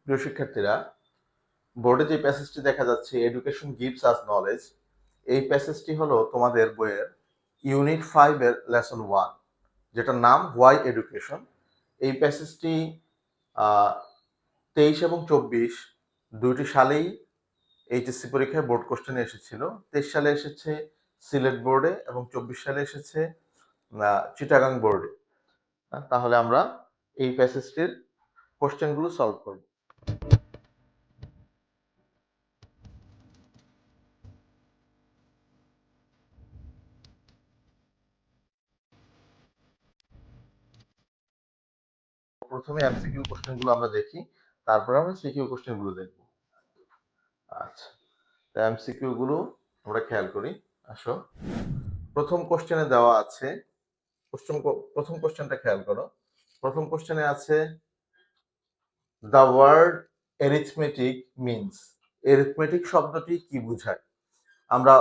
প্রিয় শিক্ষার্থীরা, বোর্ডে যে প্যাসেজটি দেখা যাচ্ছে এডুকেশন গিভস আস নলেজ, এই প্যাসেজটি হলো তোমাদের বইয়ের ইউনিট 5 এর লেসন 1, যেটার নাম হোয়াই এডুকেশন। এই প্যাসেজটি 23 এবং 24 দুইটি সালেই এইচএসসি পরীক্ষায় বোর্ড কোশ্চেনে এসেছিল। 23 সালে এসেছে সিলেট বোর্ডে এবং 24 সালে এসেছে চিটাগাং বোর্ডে। তাহলে আমরা এই প্যাসেজটির কোশ্চেনগুলো সলভ করব। প্রথমে এমসিকিউ কোশ্চেনগুলো আমরা দেখি, তারপরে আমরা সিকিউ কোশ্চেনগুলো দেখব। আচ্ছা, এমসিকিউ গুলো আমরা খেয়াল করি। আসো, প্রথম কোশ্চেনে দেওয়া আছে, প্রথম কোশ্চেনটা খেয়াল করো। প্রথম কোশ্চেনে আছে the word arithmetic means. Arithmetic শব্দটি কি বোঝায়? আমরা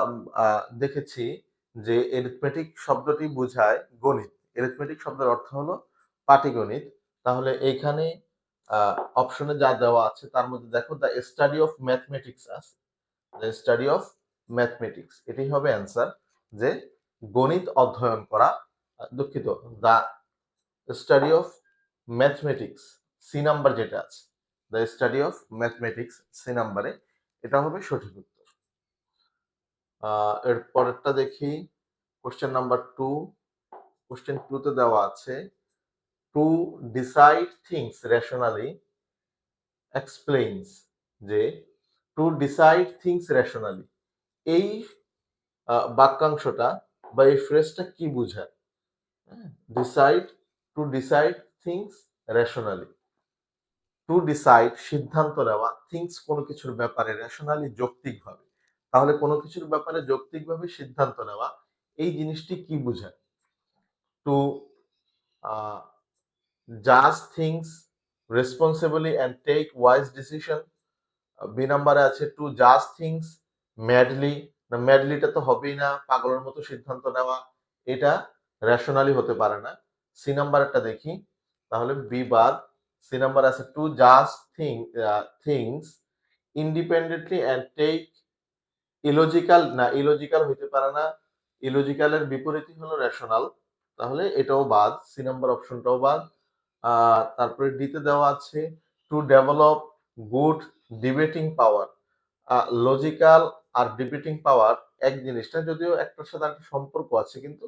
দেখেছি যে এরিথমেটিক শব্দটি বোঝায় গণিত। এরিথমেটিক শব্দের অর্থ হলো পাটিগণিত। তাহলে এইখানে অপশনে যা দেওয়া আছে তার মধ্যে দেখো দ্য স্টাডি অফ ম্যাথমেটিক্স আছে। দ্য স্টাডি অফ ম্যাথমেটিক্স এটাই হবে অ্যান্সার, যে গণিত অধ্যয়ন করা। দুঃখিত, the study of mathematics, C number যেটা আছে, the study of mathematics, C নাম্বারে, এটা হবে সঠিক উত্তর। এর পরেরটা দেখি, কোশ্চেন নাম্বার 2। কোশ্চেন 2 তে দেওয়া আছে to decide things rationally explains, যে টু ডিসাইড থিংস রেশনালি এই বাক্যাংশটা বা এই ফ্রেজটা কি বোঝায়? Decide, to decide things rationally. To decide সিদ্ধান্ত নেওয়া, থিংস কোনো কিছুর ব্যাপারে, রেশনালি যৌক্তিকভাবে। তাহলে কোনো কিছুর ব্যাপারে যৌক্তিকভাবে সিদ্ধান্ত নেওয়া, এই জিনিসটি কি বোঝায়? টু জাজ things responsibly and take wise decision. B নাম্বারে আছে টু জাজ থিংস ম্যাডলি। না, ম্যাডলিটা তো হবেই না, পাগলের মতো সিদ্ধান্ত নেওয়া, এটা রেশনালি হতে পারে না। সি নাম্বারটা দেখি, তাহলে বি বাদ। সি নাম্বার আছে টু জাজ things independently and take illogical. না, ইলজিক্যাল হইতে পারে না, ইলজিক্যালের বিপরীতই হলো রেশনাল, তাহলে এটাও বাদ, সি নাম্বার অপশনটাও বাদ। তারপরে ডিতে দেওয়া আছে to develop good debating power. Logical আর ডিবেটিং পাওয়ার এক জিনিসটা, যদিও একটার সাথে একটা সম্পর্ক আছে কিন্তু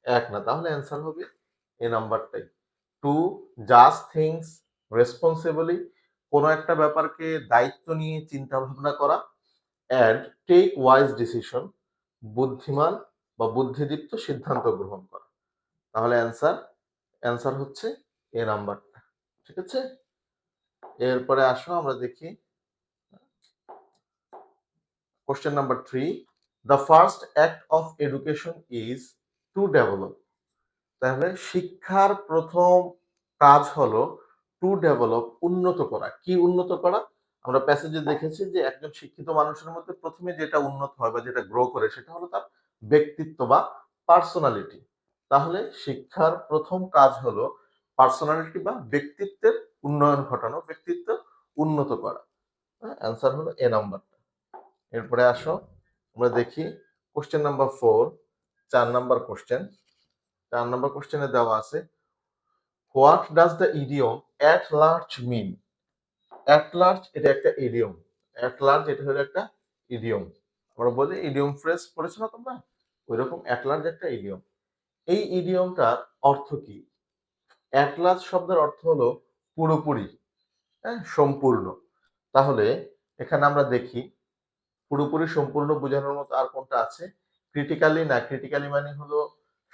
এক না, তাহলে অ্যান্সার হবে এ নাম্বারটাই। টু জাজ থিংস রেসপন্সিবলি, কোনো একটা ব্যাপারকে দায়িত্ব নিয়ে চিন্তা ভাবনা করা, অ্যান্ড টেক ওয়াইজ ডিসিশন, বুদ্ধিমান বা বুদ্ধিদীপ্ত সিদ্ধান্ত গ্রহণ করা। তাহলে অ্যান্সার হচ্ছে এ নাম্বারটা। ঠিক আছে, এরপরে আসো আমরা দেখি question number 3। The first act of education is to develop. তাহলে শিক্ষার প্রথম কাজ হলো টু ডেভেলপ, উন্নত করা। কি উন্নত করা? আমরা প্যাসেজে দেখেছি যে একজন শিক্ষিত মানুষের মধ্যে প্রথমে যেটা উন্নত হয় বা যেটা গ্রো করে সেটা হলো তার ব্যক্তিত্ব বা পার্সোনালিটি। তাহলে শিক্ষার প্রথম কাজ হলো পার্সোনালিটি বা ব্যক্তিত্বের উন্নয়ন ঘটানো, ব্যক্তিত্ব উন্নত করা। অ্যান্সার হলো এ নাম্বারটা। এরপরে আসো আমরা দেখি question number 4, 4 number question. 4 number কোশ্চেনে দেওয়া আছে what does the idiom at large mean. At large এটা একটা ইডিয়ম, অ্যাট লার্জ এটা হলো একটা ইডিয়ম। আমরা বলি ইডিয়ম ফ্রেজ পড়েছো না তোমরা, ওইরকম অ্যাট লার্জ একটা ইডিয়ম। এই ইডিয়মটার অর্থ কি? অ্যাট লার্জ শব্দের অর্থ হলো পুরোপুরি, হ্যাঁ, সম্পূর্ণ। তাহলে এখানে আমরা দেখি পুরোপুরি সম্পূর্ণ বোঝানোর মতো আর কোনটা আছে? ক্রিটিক্যালি। না, ক্রিটিক্যালি মানে হলো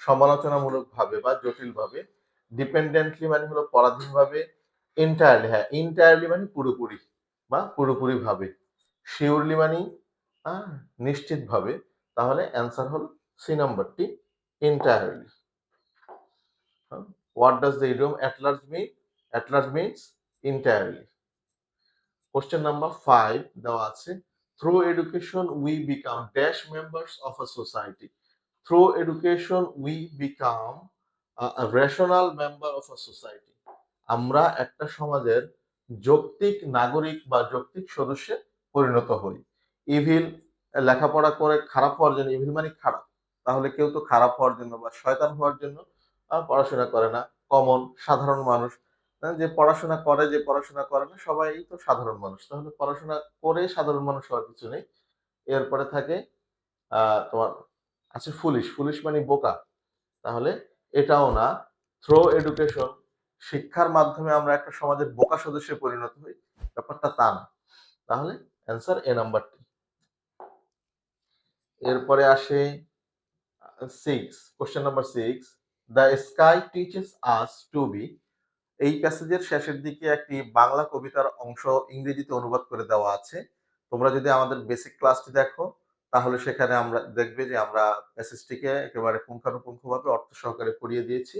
সমালোচনামূলক ভাবে বা জটিল ভাবে। ডিপেন্ডেন্টলি মানে হলো পরাধীন ভাবে। এন্টায়ারলি, হ্যাঁ, এন্টায়ারলি মানে পুরোপুরি বা পুরোপুরি ভাবে। শিওরলি মানে নিশ্চিত ভাবে। তাহলে অ্যান্সার হলো সি নাম্বারটি, entirely. What does the idiom at large mean? At large means entirely. Question number 5 দেওয়া আছে through education we become dash members of a society. Through education we become rational member of a society. আমরা একটা সমাজের যৌক্তিক নাগরিক বা যৌক্তিক সদস্যে পরিণত হই। ইভিল লেখাপড়া করে খারাপ হওয়ার জন্য, ইভিল মানে খারাপ, তাহলে কেউ তো খারাপ হওয়ার জন্য বা শয়তান হওয়ার জন্য পড়াশোনা করে না। কমন সাধারণ মানুষ, যে পড়াশোনা করে যে পড়াশোনা করে না সবাই তো সাধারণ মানুষ, তাহলে পড়াশোনা করে সাধারণ মানুষ হওয়ার কিছু নেই। এরপরে থাকে তোমার আছে ফুলিশ, ফুলিশ মানে বোকা, তাহলে এটাও না। থ্রো এডুকেশন, শিক্ষার মাধ্যমে আমরা একটা সমাজের বোকা সদস্যে পরিণত হই, ব্যাপারটা তা না। তাহলে অ্যান্সার এ নাম্বারটি। এরপরে আসে 6, question number 6, the sky teaches us to be. এই প্যাসেজের শেষের দিকে একটি বাংলা কবিতার অংশ ইংরেজিতে অনুবাদ করে দেওয়া আছে। তোমরা যদি আমাদের বেসিক ক্লাসটি দেখো তাহলে সেখানে আমরা দেখবে যে আমরা প্যাসেজটিকে একেবারে পুঙ্খানুপুঙ্খভাবে অর্থ সহকারে পড়িয়ে দিয়েছি।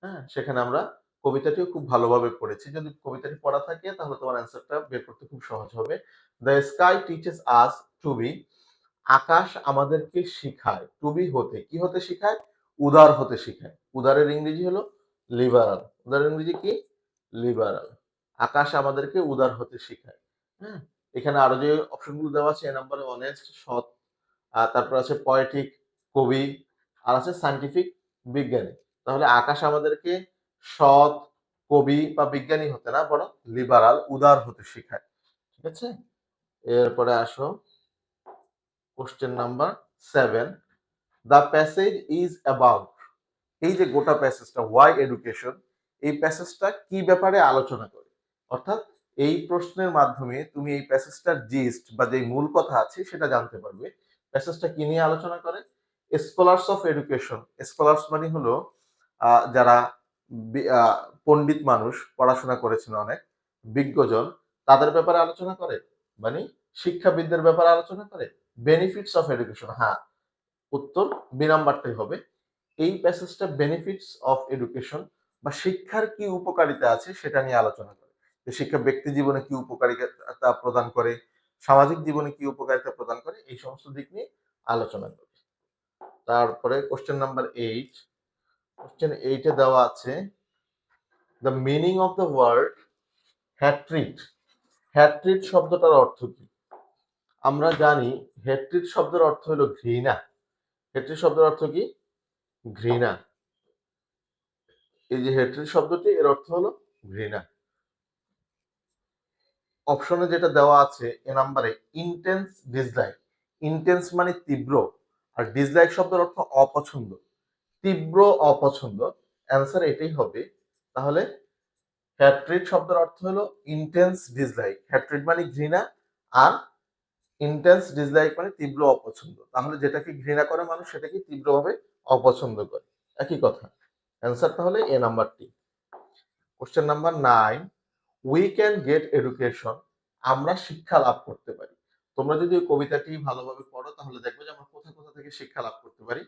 হ্যাঁ, সেখানে আমরা কবিতাটিও খুব ভালোভাবে পড়েছি। যদি কবিতাটি পড়া থাকে তাহলে তোমার অ্যান্সারটা বের করতে খুব সহজ হবে। The sky teaches us to be, আকাশ আমাদেরকে শিখায় টু বি হতে, কি হতে শিখায়? উদার হতে শিখায়। উদারের ইংরেজি হলো লিবারাল। উদারের ইংরেজি কি? লিবারাল। আকাশ আমাদেরকে উদার হতে শিখায়। হ্যাঁ, এখানে আরো যে অপশনগুলো দেওয়া আছে, এ নাম্বারে অনেস্ট সৎ, তারপর আছে পয়েটিক কবি, আর আছে সায়েন্টিফিক বিজ্ঞানী। তাহলে আকাশ আমাদেরকে সৎ, কবি বা বিজ্ঞানী হতে না, বরং লিবারাল উদার হতে শিখায়। ঠিক আছে, এরপরে আসো question number 7, the passage is about. এই যে গোটা প্যাসেজটা ওয়াই এডুকেশন, এই প্যাসেজটা কি ব্যাপারে আলোচনা করে? অর্থাৎ এই প্রশ্নের মাধ্যমে তুমি এই প্যাসেজটার জিস্ট বা যে মূল কথা আছে সেটা জানতে পারবে। প্যাসেজটা কি নিয়ে আলোচনা করে? স্কলার্স অফ এডুকেশন, স্কলার্স মানে হলো যারা পণ্ডিত মানুষ, পড়াশোনা করেছেন অনেক, বিজ্ঞজন, তাদের ব্যাপারে আলোচনা করে, মানে শিক্ষাবিদদের ব্যাপারে আলোচনা করে। বেনিফিটস অফ এডুকেশন, হ্যাঁ, উত্তর বি নাম্বারটাই হবে। এই প্যাসেজটা বেনিফিটস অফ এডুকেশন বা শিক্ষার কি উপকারিতা আছে সেটা নিয়ে আলোচনা করে। যে শিক্ষা ব্যক্তি জীবনে কি উপকারিতা প্রদান করে, সামাজিক জীবনে কি উপকারিতা প্রদান করে, এই সমস্ত দিক নিয়ে আলোচনা করে। তারপরে কোশ্চেন নাম্বার 8, কোশ্চেন 8 এ দেওয়া আছে the meaning of the word hatred. Hatred শব্দটার অর্থ কি? আমরা জানি হ্যাট্রিট শব্দের অর্থ হলো ঘৃণা। হ্যাট্রিট শব্দের অর্থ কি? ঘৃণা। এই যে হেট্রিট শব্দটি, এর অর্থ হলো ঘৃণা। অপশনে যেটা দেওয়া আছে এ নাম্বারে ইন্টেন্স ডিসলাইক। ইন্টেন্স মানে তীব্র, আর ডিসলাইক শব্দের অর্থ অপছন্দ, তীব্র অপছন্দ। অ্যান্সার এটাই হবে। তাহলে হ্যাট্রিট শব্দের অর্থ হলো ইন্টেন্স ডিসলাইক। হ্যাট্রিট মানে ঘৃণা, আর ইন্টেন্স ডিসলাইক মানে তীব্র অপছন্দ। তাহলে যেটাকে ঘৃণা করে মানুষ সেটাকে তীব্রভাবে অপছন্দ করে, একই কথা। অ্যান্সার তাহলে এ নাম্বারটি। Question number 9, we can get education. আমরা শিক্ষা লাভ করতে পারি। তোমরা যদি ওই কবিতাটি ভালোভাবে পড়ো তাহলে দেখবে যে আমরা কোথা কোথা থেকে শিক্ষা লাভ করতে পারি।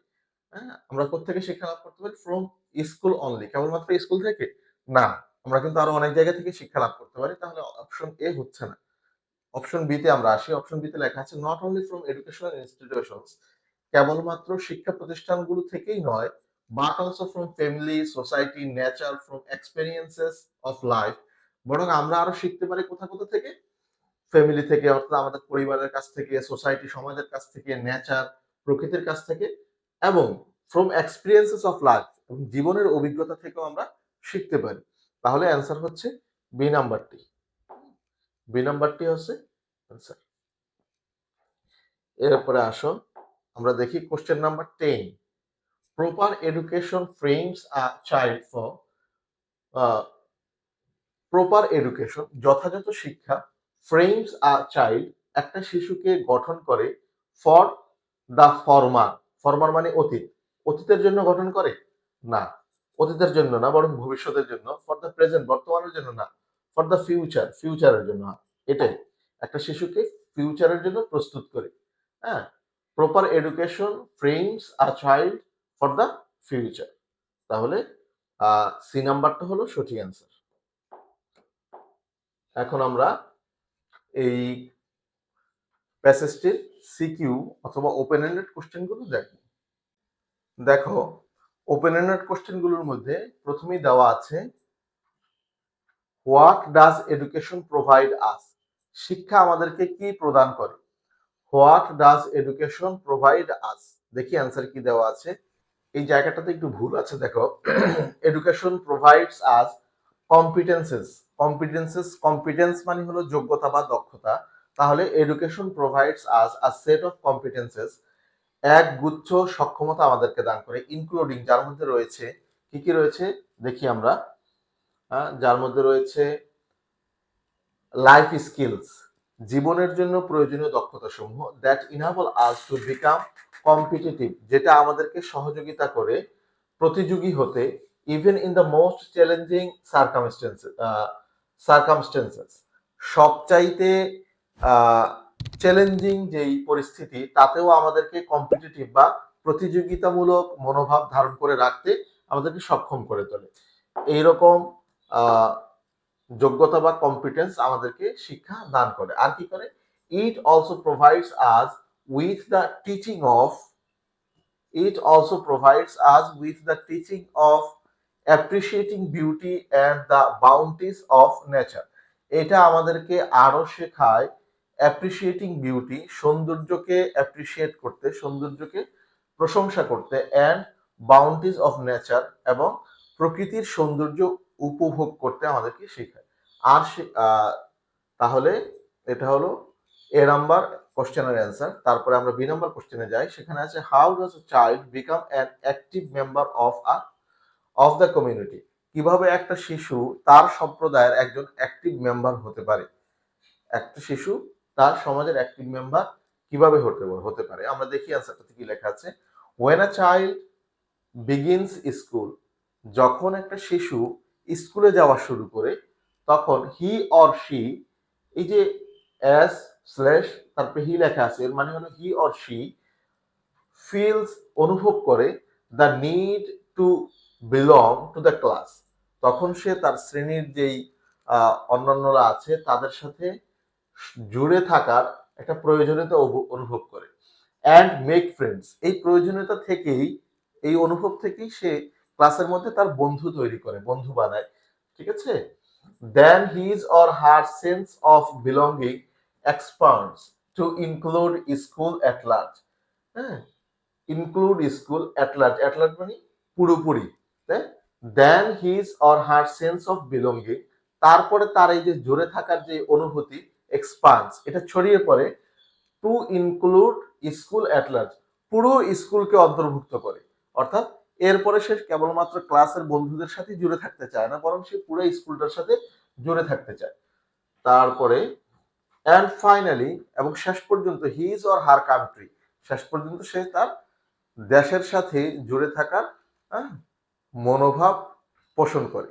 হ্যাঁ, আমরা কোত্থেকে শিক্ষা লাভ করতে পারি? ফ্রম স্কুল অনলি, কেবলমাত্র স্কুল থেকে না, আমরা কিন্তু আরো অনেক জায়গা থেকে শিক্ষা লাভ করতে পারি। তাহলে অপশন এ হচ্ছে না। অপশন বি তে আমরা আসি। অপশন বি তে লেখা আছে not only from educational institutions, কেবলমাত্র শিক্ষা প্রতিষ্ঠানগুলো থেকেই নয়, but also from family, society, nature, from experiences of life. বরং আমরা আরো শিখতে পারি কোথা কোথা থেকে? ফ্যামিলি থেকে, অর্থাৎ আমাদের পরিবারের কাছ থেকে, সোসাইটি সমাজের কাছ থেকে, নেচার প্রকৃতির কাছ থেকে, এবং ফ্রম এক্সপেরিয়েন্সেস অফ লাইফ, এবং জীবনের অভিজ্ঞতা থেকেও আমরা শিখতে পারি। তাহলে অ্যান্সার হচ্ছে বি নাম্বারটি। বি নাম্বারটি হচ্ছে অ্যান্সার। এরপরে আসো আমরা দেখি question number 10, proper education frames a child for. Proper education যথাযথ শিক্ষা, ফ্রেমস আ চাইল্ড একটা শিশুকে গঠন করে, ফর দ্য ফরমার। ফরমার মানে অতীত, অতীতের জন্য গঠন করে না, অতীতের জন্য না বরং ভবিষ্যতের জন্য। ফর দ্য প্রেজেন্ট বর্তমানের জন্য না, ফর দ্য ফিউচার ফিউচারের জন্য। এটাই, একটা শিশুকে ফিউচারের জন্য প্রস্তুত করে। হ্যাঁ, proper education frames a child for the future. তাহলে সি নাম্বারটা হলো সঠিক অ্যান্সার। এখন আমরা এই প্যাসেজটির সিকিউ অথবা ওপেন এন্ডেড কোশ্চেন গুলো দেখব। দেখো, ওপেন এন্ডেড কোশ্চেন গুলোর মধ্যে প্রথমেই দেওয়া আছে হোয়াট ডাজ এডুকেশন প্রোভাইড আস? শিক্ষা আমাদেরকে কি প্রদান করে? হোয়াট ডাজ এডুকেশন প্রোভাইড আস? দেখি অ্যান্সার কি দেওয়া আছে। এই জায়গাটাতে একটু ভুল আছে, দেখো। Education provides us competences. Competence মানে হলো যোগ্যতা বা দক্ষতা। তাহলে education provides us a set of competences, এক গুচ্ছ সক্ষমতা আমাদেরকে দান করে, ইনক্লুডিং, যার মধ্যে রয়েছে কি কি রয়েছে দেখি আমরা। যার মধ্যে রয়েছে লাইফ স্কিলস, জীবনের জন্য প্রয়োজনীয় দক্ষতা সমূহ, that enable us to become competitive, যেটা আমাদেরকে সহযোগিতা করে প্রতিযোগী হতে, even in the most challenging circumstances, সবচাইতে চ্যালেঞ্জিং যেই পরিস্থিতি তাতেও আমাদেরকে কম্পিটিটিভ বা প্রতিযোগিতামূলক মনোভাব ধারণ করে রাখতে আমাদেরকে সক্ষম করে তোলে। এইরকম যোগ্যতা বা কম্পিটেন্স আমাদেরকে শিক্ষা দান করে। আর কি করে? It also provides us with the teaching of appreciating beauty and the bounties of nature. এটা আমাদেরকে আরো শেখায় অ্যাপ্রিসিয়েটিং বিউটি, সৌন্দর্যকে অ্যাপ্রিসিয়েট করতে, সৌন্দর্যকে প্রশংসা করতে, অ্যান্ড বাউন্টিস অফ নেচার, এবং প্রকৃতির সৌন্দর্য উপভোগ করতে আমাদেরকে শেখায়। আর তাহলে এটা হলো এ নাম্বার কোশ্চেনের অ্যান্সার। তারপরে আমরা বি নাম্বার কোশ্চেনে যাই। সেখানে আছে how does a child become an active member of the community? কিভাবে একটা শিশু তার সম্প্রদায়ের একজন অ্যাক্টিভ মেম্বার হতে পারে? একটা শিশু তার সমাজের অ্যাক্টিভ মেম্বার কিভাবে হতে পারে? আমরা দেখি অ্যান্সারটাতে কি লেখা আছে। when a child begins school, যখন একটা শিশু স্কুলে যাওয়া শুরু করে, তখন হি অর শি, এই যে এস স্ল্যাশ তারপরে হি লেখা আছে, এর মানে হলো হি অর শি ফিলস, অনুভব করে, the need to belong to the class, তখন সে তার শ্রেণীর যেই অন্যান্যরা আছে তাদের সাথে জুড়ে থাকার একটা প্রয়োজনীয়তা অনুভব করে। অ্যান্ড মেক ফ্রেন্ডস, এই প্রয়োজনীয়তা থেকেই, এই অনুভব থেকেই সে ক্লাসের মধ্যে তার বন্ধু তৈরি করে, বন্ধু বানায়। ঠিক আছে? Then his or her sense of belonging expands to include school at large. হ্যাঁ, include school at large, at large মানে পুরোপুরি। Then his or her sense of belonging, তারপরে তার এই যে জুড়ে থাকার যে অনুভূতি, এক্সপান্স, এটা ছড়িয়ে পড়ে two include school at large, পুরো স্কুলকে অন্তর্ভুক্ত করে। অর্থাৎ এরপরে সে কেবলমাত্র ক্লাসের বন্ধুদের সাথে জুড়ে থাকতে চায় না, বরং সে পুরো স্কুলটার সাথে জুড়ে থাকতে চায়। তারপরে অ্যান্ড ফাইনালি, এবং শেষ পর্যন্ত হিজ অর হার কান্ট্রি, শেষ পর্যন্ত সে তার দেশের সাথে জুড়ে থাকার মনোভাব পোষণ করে।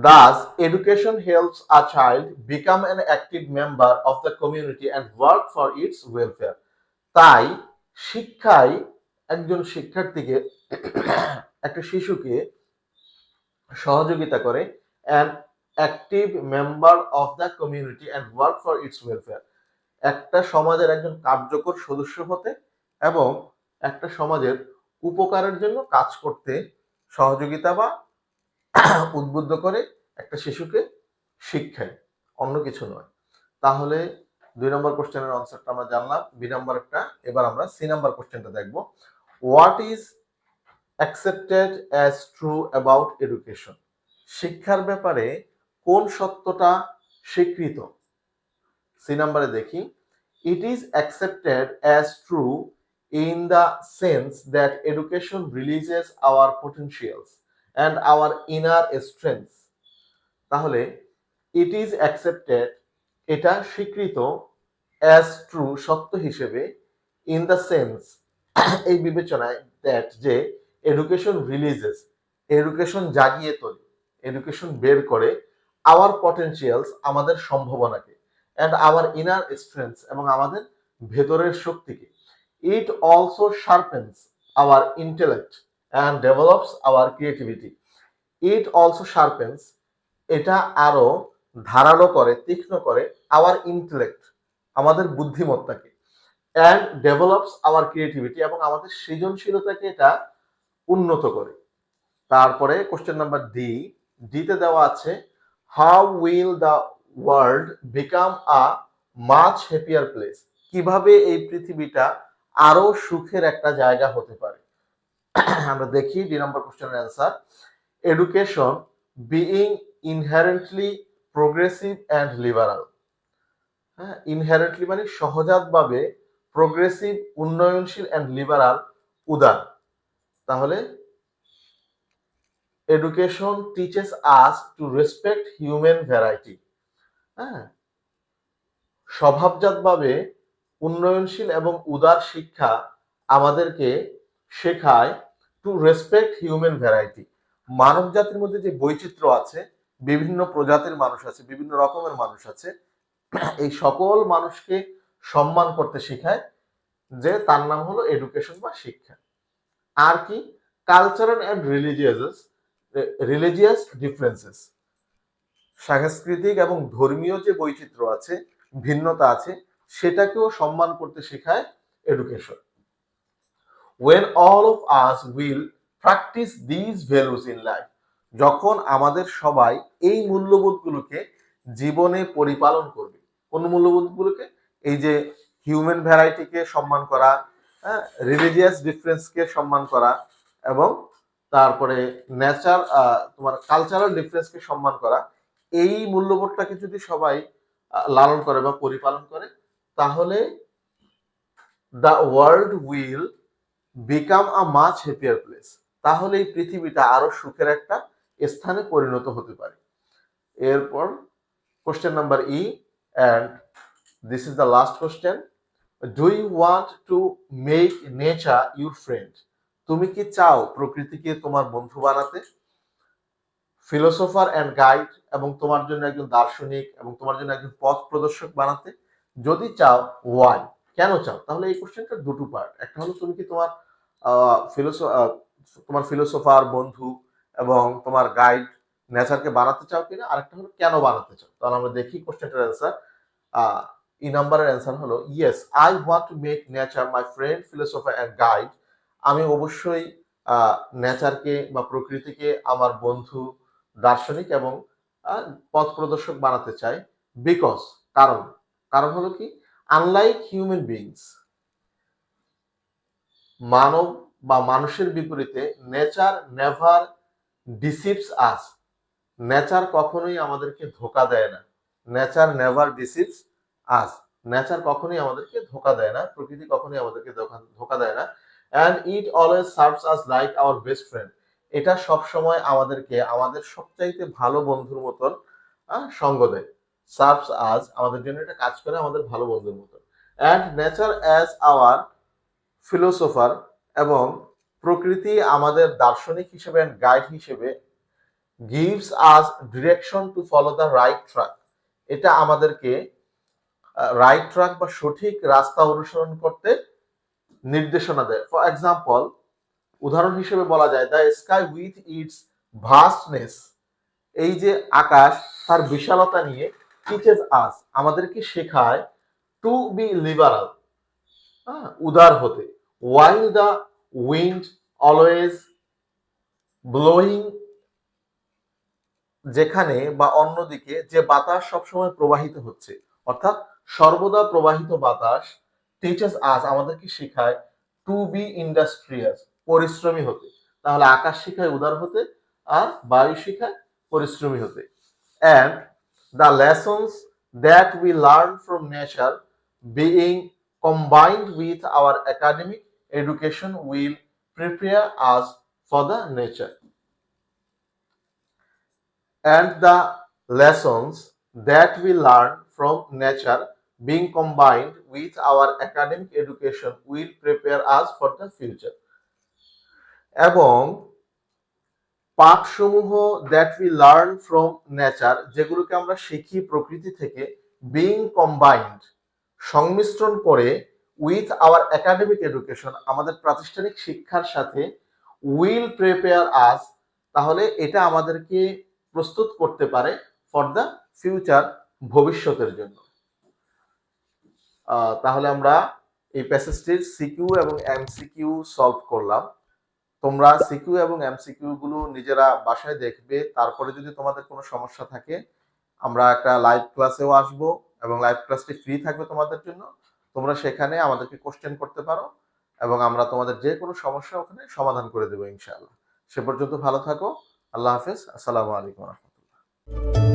Thus, education helps a child become an active member of the community and work for its welfare. তাই শিক্ষায় একজন শিক্ষার্থীকে, একটা শিশুকে সহযোগিতা করে an active member of the community and work for its welfare, একটা সমাজের একজন কার্যকর সদস্য হতে এবং একটা সমাজের উপকারের জন্য কাজ করতে সহযোগিতা বা উদ্বুদ্ধ করে একটা শিশুকে শিক্ষায়, অন্য কিছু নয়। তাহলে 2 নম্বর কোশ্চেনের আনসারটা আমরা জানলাম, বি নাম্বারটা। এবার আমরা সি নাম্বার কোশ্চেনটা দেখব। What is accepted as true about education? শিক্ষার ব্যাপারে কোন সত্যটা স্বীকৃত? সি নাম্বারে দেখি, it is accepted as true in the sense that education releases our potentials and our inner strengths. তাহলে ইট ইজ অ্যাকসেপ্টেড, এটা স্বীকৃত, অ্যাজ ট্রু, সত্য হিসেবে, ইন দ্য সেন্স, এই বিবেচনায়, দ্যাট, যে এডুকেশন রিলিজেস, এডুকেশন জাগিয়ে তোলে, এডুকেশন বের করে, আওয়ার পটেনশিয়ালস, আমাদের সম্ভাবনাকে, অ্যান্ড আওয়ার ইনার স্ট্রেংথস, এবং আমাদের ভেতরের শক্তিকে। It also sharpens our intellect and develops our creativity. It also sharpens, এটা আরো ধারালো করে, তীক্ষ্ণ করে, আওয়ার ইন্টেলেক্ট, আমাদের বুদ্ধিমত্তাকে, অ্যান্ড ডেভেলপস আওয়ার ক্রিয়েটিভিটি, এবং আমাদের সৃজনশীলতাকে এটা উন্নত করে। তারপরে কোশ্চেন নাম্বার ডি, ডিতে দেওয়া আছে how will the world become a much happier place, কিভাবে এই পৃথিবীটা আরো সুখের একটা জায়গা হতে পারে। আমরা দেখি ডি নম্বর কোশ্চেনের answer, education being inherently progressive and liberal. হ্যাঁ, ইনহেরেন্টলি মানে সহজাতভাবে, প্রোগ্রেসিভ উন্নয়নশীল অ্যান্ড লিবারাল উদার। তাহলে education teaches us to respect human variety. হ্যাঁ, স্বভাবজাতভাবে উন্নয়নশীল এবং উদার শিক্ষা আমাদেরকে শেখায় টু রেসপেক্ট হিউম্যান ভ্যারাইটি, মানব জাতির মধ্যে যে বৈচিত্র্য আছে, বিভিন্ন প্রজাতির মানুষ আছে, বিভিন্ন রকমের মানুষ আছে, এই সকল মানুষকে সম্মান করতে শেখায়, যে তার নাম হলো এডুকেশন বা শিক্ষা। আর কি, কালচারাল অ্যান্ড রিলিজিয়াস ডিফারেন্সেস, সাংস্কৃতিক এবং ধর্মীয় যে বৈচিত্র্য আছে, ভিন্নতা আছে, সেটাকেও সম্মান করতে শেখায় education. when all of us will practice these values in life, যখন আমাদের সবাই এই মূল্যবোধগুলোকে জীবনে পরিপালন করবে। কোন মূল্যবোধগুলোকে? এই যে হিউম্যান ভ্যারাইটিকে সম্মান করা, রিলিজিয়াস ডিফারেন্সকে সম্মান করা, এবং তারপরে তোমার কালচারাল ডিফারেন্সকে সম্মান করা, এই মূল্যবোধটাকে যদি সবাই লালন করে বা পরিপালন করে, তাহলে the world will become a much happier place, তাহলে এই পৃথিবীটা আরো সুখের একটা স্থানে পরিণত হতে পারে। এরপর question number E, and this is the last question, do you want to make nature your friend, তুমি কি চাও প্রকৃতিকে তোমার বন্ধু বানাতে? ফিলোসোফার অ্যান্ড গাইড, এবং তোমার জন্য একজন দার্শনিক এবং তোমার জন্য একজন পথ প্রদর্শক বানাতে? যদি চাও, ওয়াই, কেন চাও? তাহলে এই কোশ্চেনটা দুটো পার্ট, একটা হলো তুমি কি তোমার তোমার ফিলোসোফার বন্ধু এবং তোমার গাইড নেচারকে বানাতে চাও কিনা, আরেকটা হলো কেন বানাতে চাও। তাহলে আমরা দেখি কোশ্চেনটার অ্যান্সার। ই নাম্বারের অ্যান্সার হলো yes, I want to make nature my friend philosopher and guide, আমি অবশ্যই নেচারকে বা প্রকৃতিকে আমার বন্ধু, দার্শনিক এবং পথ প্রদর্শক বানাতে চাই। বিকজ, কারণ, কারণ হলো কি, আনলাইক হিউম্যান বিংস, মানব বা মানুষের বিপরীতে, নেচার নেভার ডিসিভস আস, নেচার কখনোই আমাদেরকে ধোকা দেয় না। নেচার নেভার ডিসিভস আস, নেচার কখনোই আমাদেরকে ধোকা দেয় না, প্রকৃতি কখনোই আমাদেরকে ধোকা দেয় না। And it always serves us like our best friend, এটা সব সময় আমাদেরকে আমাদের সবচাইতে ভালো বন্ধুর মতন সঙ্গ দেয়। সার্ভস আস, আমাদের জন্য এটা কাজ করে আমাদের ভালো বন্ধুর মতন। And nature as our philosopher, এবং প্রকৃতি আমাদের দার্শনিক হিসেবে অ্যান্ড গাইড হিসেবে, gives us direction to follow the right track, এটা আমাদেরকে রাইট ট্র্যাক বা সঠিক রাস্তা অনুসরণ করতে নির্দেশনা দেয়। ফর এক্সাম্পল, উদাহরণ হিসেবে বলা যায়, the sky with its vastness, এই যে আকাশ তার বিশালতা নিয়ে, টিচেস আস, আমাদেরকে শেখায়, টু বি লিবারাল, উদার হতে, while the wind always blowing, যেখানে বা অন্যদিকে যে বাতাস সবসময় প্রবাহিত হচ্ছে, অর্থাৎ সর্বদা প্রবাহিত বাতাস, টিচেস আস, আমাদেরকে শেখায়, টু বি ইন্ডাস্ট্রিয়াস, পরিশ্রমী হতে। তাহলে আকাশ শেখায় উদার হতে, আর বায়ু শেখায় পরিশ্রমী হতে। And the lessons that we learn from nature being combined with our academic education will prepare us for the nature. And the lessons that we learn from nature being combined with our academic education will prepare us for the future. এবং পাঠসমূহ that we learn from nature, যেগুলোকে আমরা শিখি প্রকৃতি থেকে, being combined, সংমিশ্রণ করে, with our academic education, আমাদের প্রাতিষ্ঠানিক শিক্ষার সাথে, উইল প্রিপেয়ার আস, তাহলে এটা আমাদেরকে প্রস্তুত করতে পারে ফর দ্য ফিউচার, ভবিষ্যতের জন্য। তাহলে আমরা এই প্যাসেজটির সিকিউ এবং এমসিকিউ সলভ করলাম। তোমরা সিকিউ এবং এমসিকিউ গুলো নিজেরা বাসায় দেখবে। তারপরে যদি তোমাদের কোনো সমস্যা থাকে, আমরা একটা লাইভ ক্লাসেও আসবো এবং লাইভ ক্লাসটি ফ্রি থাকবে তোমাদের জন্য। তোমরা সেখানে আমাদেরকে কোশ্চেন করতে পারো এবং আমরা তোমাদের যে কোনো সমস্যা ওখানে সমাধান করে দেবো ইনশাআল্লাহ। সে পর্যন্ত ভালো থাকো। আল্লাহ হাফেজ। আসসালামু আলাইকুম ওয়া রাহমাতুল্লাহ।